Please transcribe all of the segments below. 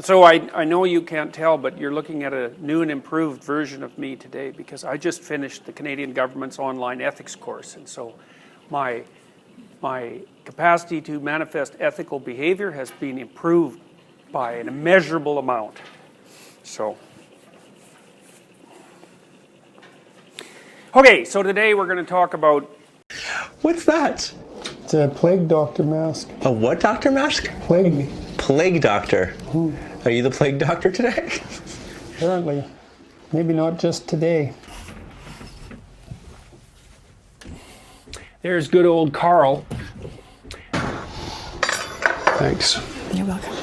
So I know you can't tell, but you're looking at a new and improved version of me today because I just finished the Canadian government's online ethics course. And so my capacity to manifest ethical behavior has been improved by an immeasurable amount. So, okay, so today we're going to talk about... What's that? It's a plague doctor mask. A what doctor mask? Plague. Plague doctor. Are you the plague doctor today? Apparently. Maybe not just today. There's good old Carl. Thanks. You're welcome.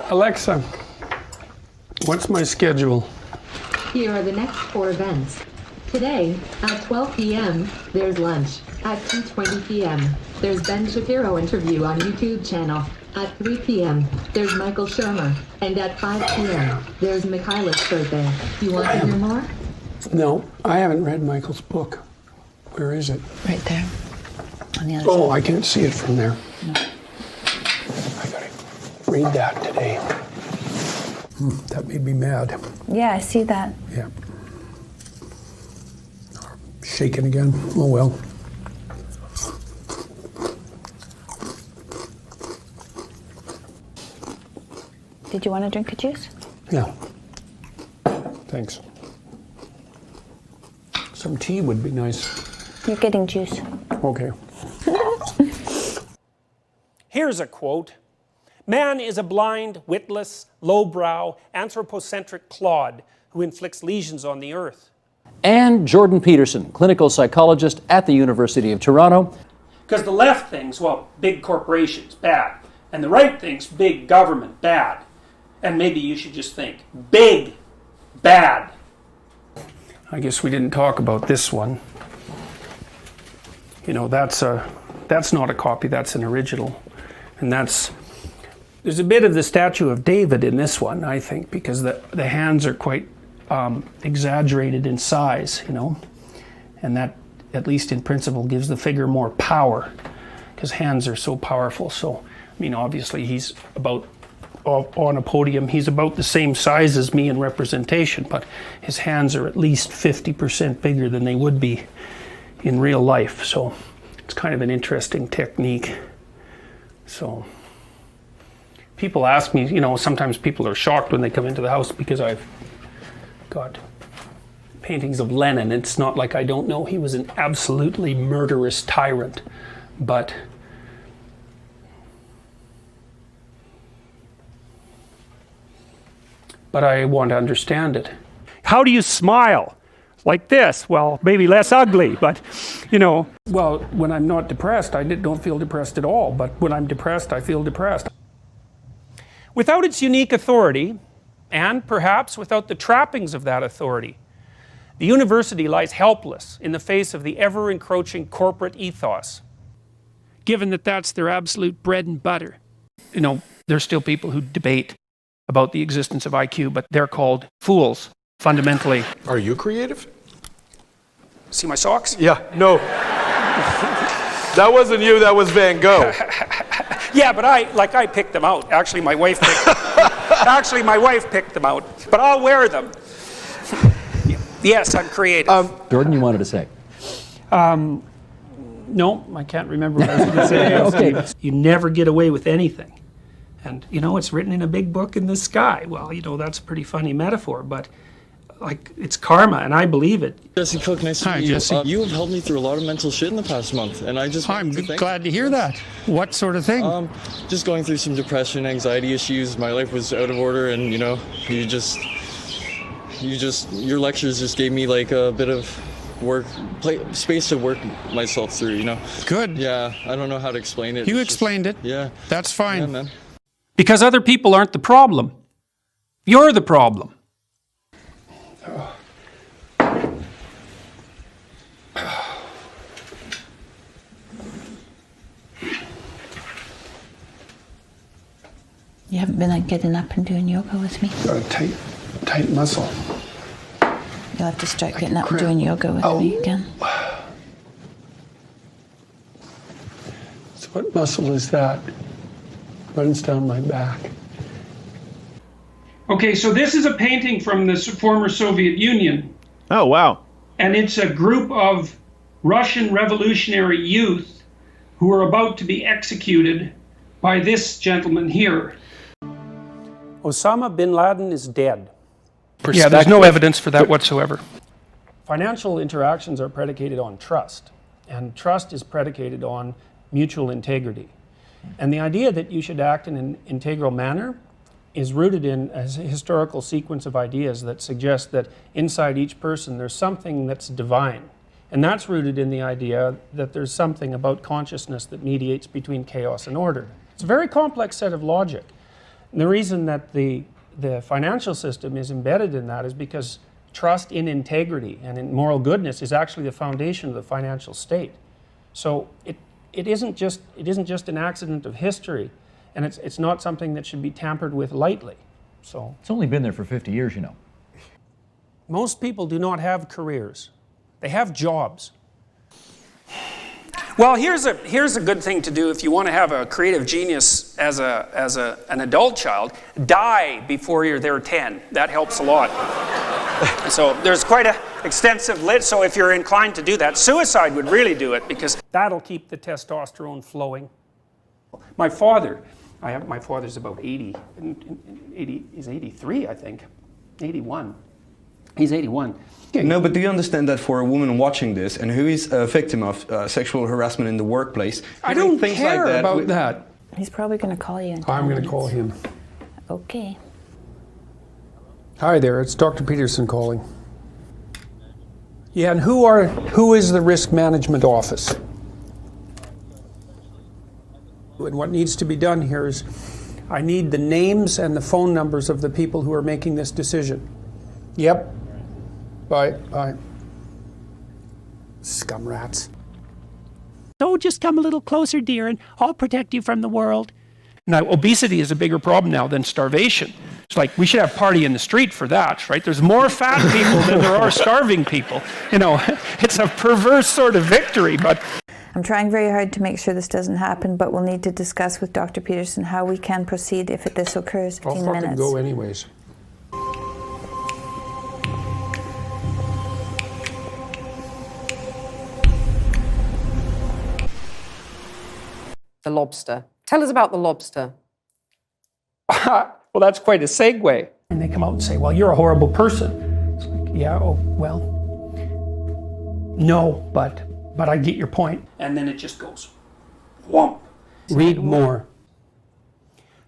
Alexa, what's my schedule? Here are the next 4 events. Today, at 12 p.m., there's lunch. At 2:20 p.m., there's Ben Shapiro interview on YouTube channel. At 3 p.m., there's Michael Shermer. And at 5 p.m., there's Mikhailov's birthday. You want to hear more? No, I haven't read Michael's book. Where is it? Right there. On the other side. Oh, I can't see it from there. No. I gotta read that today. That made me mad. Yeah, I see that. Yeah. Shaking again. Oh well. Did you want to drink a juice? Yeah. Thanks. Some tea would be nice. You're getting juice. Okay. Here's a quote. Man is a blind, witless, lowbrow, anthropocentric clod who inflicts lesions on the earth. And Jordan Peterson, clinical psychologist at the University of Toronto. Because the left thinks, well, big corporations, bad. And the right thinks big government, bad. And maybe you should just think, big, bad. I guess we didn't talk about this one. You know, that's not a copy, that's an original. And there's a bit of the statue of David in this one, I think, because the hands are quite exaggerated in size, you know. And that, at least in principle, gives the figure more power, because hands are so powerful. So, I mean, obviously he's about... on a podium, he's about the same size as me in representation, but his hands are at least 50% bigger than they would be in real life. So it's kind of an interesting technique. So people ask me, you know, sometimes people are shocked when they come into the house because I've got paintings of Lenin. It's not like I don't know he was an absolutely murderous tyrant, but I want to understand it. How do you smile? Like this? Well, maybe less ugly, but, you know. Well, when I'm not depressed, I don't feel depressed at all, but when I'm depressed, I feel depressed. Without its unique authority, and perhaps without the trappings of that authority, the university lies helpless in the face of the ever-encroaching corporate ethos. Given that that's their absolute bread and butter. You know, there's still people who debate about the existence of IQ, but they're called fools, fundamentally. Are you creative? See my socks? Yeah, no. That wasn't you, that was Van Gogh. Yeah, but I picked them out. Actually, my wife picked them out, but I'll wear them. Yes, I'm creative. Jordan, you wanted to say? No, I can't remember what I was going to say. Okay. You never get away with anything. And, you know, it's written in a big book in the sky. Well, you know, that's a pretty funny metaphor, but, like, it's karma, and I believe it. Jesse Cook, nice to meet you. Jesse. You have helped me through a lot of mental shit in the past month, and I just I'm glad to hear that. What sort of thing? Just going through some depression, anxiety issues. My life was out of order, and, you know, your lectures just gave me, like, a bit of space to work myself through, you know. Good. Yeah, I don't know how to explain it. You explained it. Yeah. That's fine. Yeah, man. Because other people aren't the problem. You're the problem. You haven't been like getting up and doing yoga with me? Got a tight muscle. You'll have to start getting up and doing yoga with me again. So what muscle is that? Runs down my back. Okay, so this is a painting from the former Soviet Union. Oh, wow. And it's a group of Russian revolutionary youth who are about to be executed by this gentleman here. Osama bin Laden is dead. Yeah, there's no evidence for that whatsoever. Financial interactions are predicated on trust, and trust is predicated on mutual integrity. And the idea that you should act in an integral manner is rooted in a historical sequence of ideas that suggest that inside each person there's something that's divine. And that's rooted in the idea that there's something about consciousness that mediates between chaos and order. It's a very complex set of logic. And the reason that the financial system is embedded in that is because trust in integrity and in moral goodness is actually the foundation of the financial state. So it isn't just an accident of history. And it's not something that should be tampered with lightly. So it's only been there for 50 years, you know. Most people do not have careers. They have jobs. Well, here's a good thing to do if you want to have a creative genius as an adult child. Die before they're 10. That helps a lot. So there's quite an extensive list. So if you're inclined to do that, suicide would really do it because that'll keep the testosterone flowing. My father's about 80. He's 83, I think. 81. He's 81. Okay. No, but do you understand that for a woman watching this and who is a victim of sexual harassment in the workplace, I don't care about that. He's probably going to call you. I'm going to call him. Okay. Hi there, it's Dr. Peterson calling. Yeah, and who is the risk management office? And what needs to be done here is I need the names and the phone numbers of the people who are making this decision. Yep. Bye. Scum rats. So just come a little closer, dear, and I'll protect you from the world. Now, obesity is a bigger problem now than starvation. It's like we should have party in the street for that, right? There's more fat people than there are starving people. You know, it's a perverse sort of victory, but... I'm trying very hard to make sure this doesn't happen, but we'll need to discuss with Dr. Peterson how we can proceed if this occurs I'll in fucking minutes. go anyways. The lobster. Tell us about the lobster. Well, that's quite a segue. And they come out and say, well, you're a horrible person. It's like, yeah, oh, well, no, but I get your point. And then it just goes, whomp. Read more.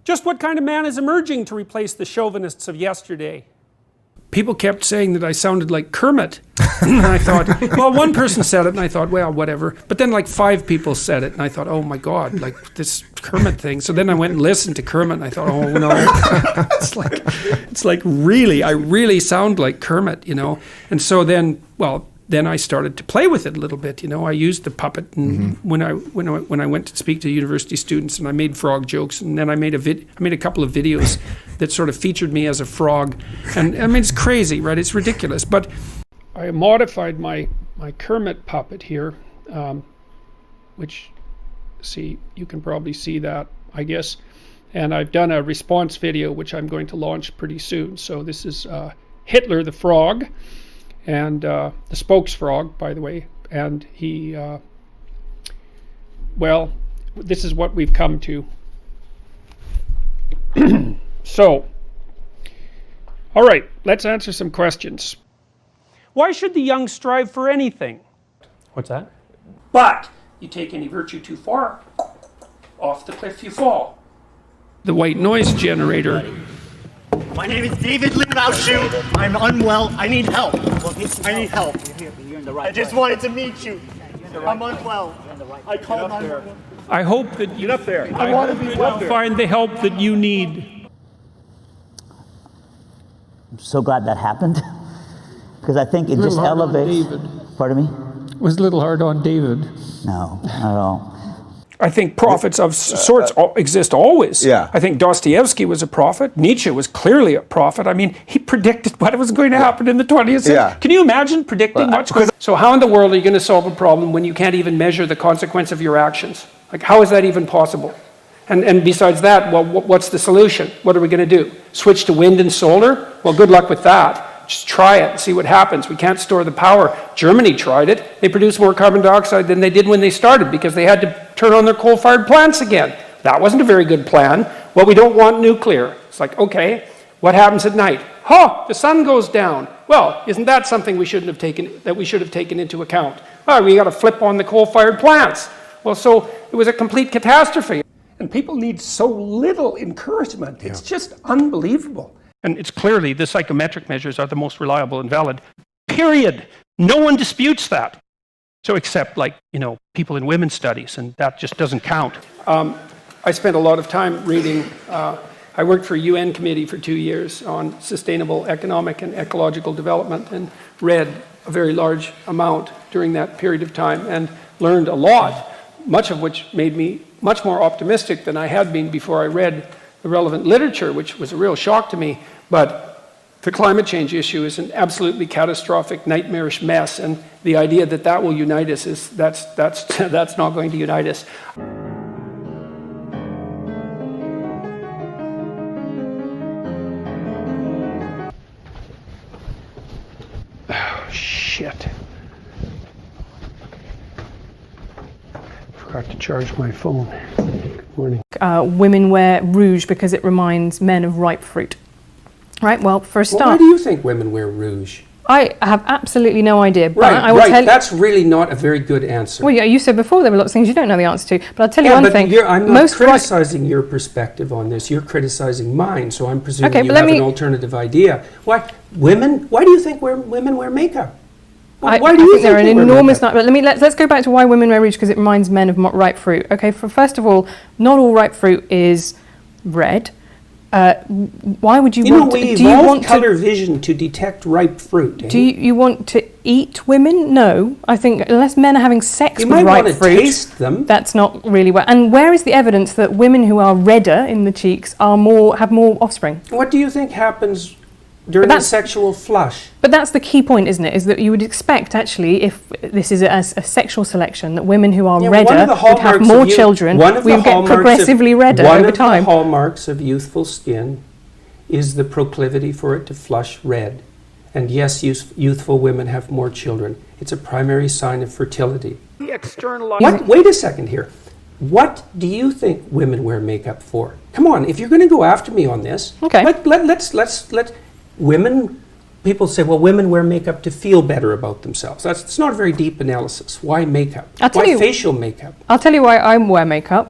Just what kind of man is emerging to replace the chauvinists of yesterday? People kept saying that I sounded like Kermit. And I thought, well, one person said it, and I thought, well, whatever. But then like 5 people said it, and I thought, oh my God, like this Kermit thing. So then I went and listened to Kermit, and I thought, oh no, it's like really, I really sound like Kermit, you know. And so then, well, then I started to play with it a little bit, you know. I used the puppet, and when I went to speak to university students, and I made frog jokes, and then I made a couple of videos that sort of featured me as a frog, and I mean it's crazy, right? It's ridiculous, but I modified my Kermit puppet here, which you can probably see that, I guess, and I've done a response video which I'm going to launch pretty soon. So this is Hitler the frog. And the spokes frog, by the way, and he, well, this is what we've come to. So, all right, let's answer some questions. Why should the young strive for anything? What's that? But you take any virtue too far, off the cliff you fall. The white noise generator. My name is David Lindbauschu. I'm unwell. I need help. I need help. You're in the right I just wanted to meet you. I'm unwell. I called 911. I hope that you get up there. I want to be up there. Find the help that you need. I'm so glad that happened because I think it just elevates. Pardon me? It was a little hard on David. No, not at all. I think prophets of sorts exist always. Yeah. I think Dostoevsky was a prophet. Nietzsche was clearly a prophet. I mean, he predicted what was going to happen in the 20th century. Yeah. Can you imagine predicting what's going on? So how in the world are you going to solve a problem when you can't even measure the consequence of your actions? Like, how is that even possible? And besides that, well, what's the solution? What are we going to do? Switch to wind and solar? Well, good luck with that. Just try it and see what happens. We can't store the power. Germany tried it. They produced more carbon dioxide than they did when they started because they had to turn on their coal-fired plants again. That wasn't a very good plan. Well, we don't want nuclear. It's like, okay, what happens at night? The sun goes down. Well, isn't that something we should have taken into account? Oh, we got to flip on the coal-fired plants. Well, so it was a complete catastrophe. And people need so little encouragement. It's just unbelievable. And it's clearly the psychometric measures are the most reliable and valid. Period. No one disputes that. So except people in women's studies, and that just doesn't count. I spent a lot of time reading. I worked for a UN committee for 2 years on sustainable economic and ecological development and read a very large amount during that period of time and learned a lot, much of which made me much more optimistic than I had been before I read the relevant literature, which was a real shock to me. But the climate change issue is an absolutely catastrophic, nightmarish mess, and the idea that that will unite us is that's not going to unite us. Oh, shit. Forgot to charge my phone. Good morning. Women wear rouge because it reminds men of ripe fruit. Right, well, for a start... Why do you think women wear rouge? I have absolutely no idea. But Right, I will tell that's really not a very good answer. Well, yeah, you said before there were lots of things you don't know the answer to. But I'll tell you one thing. I'm not criticizing your perspective on this. You're criticizing mine, so I'm presuming you have an alternative idea. Why do you think women wear makeup? Why do you think there are an enormous number? Let's go back to why women wear rouge, because it reminds men of ripe fruit. Okay, first of all, not all ripe fruit is red. Why would you want to... we evolved color vision to detect ripe fruit. Do you want to eat women? No. I think unless men are having sex with ripe fruit... You might want to taste them. That's not really... And where is the evidence that women who are redder in the cheeks have more offspring? What do you think happens during the sexual flush? But that's the key point, isn't it? Is that you would expect, actually, if this is a sexual selection, that women who are redder would have more children. We would get progressively redder over time. One of the hallmarks of youthful skin is the proclivity for it to flush red. And yes, youthful women have more children. It's a primary sign of fertility. Wait a second here. What do you think women wear makeup for? Come on, if you're going to go after me on this, okay. Let's people say, well, women wear makeup to feel better about themselves. It's not a very deep analysis. Why makeup? Why facial makeup? I'll tell you why I wear makeup.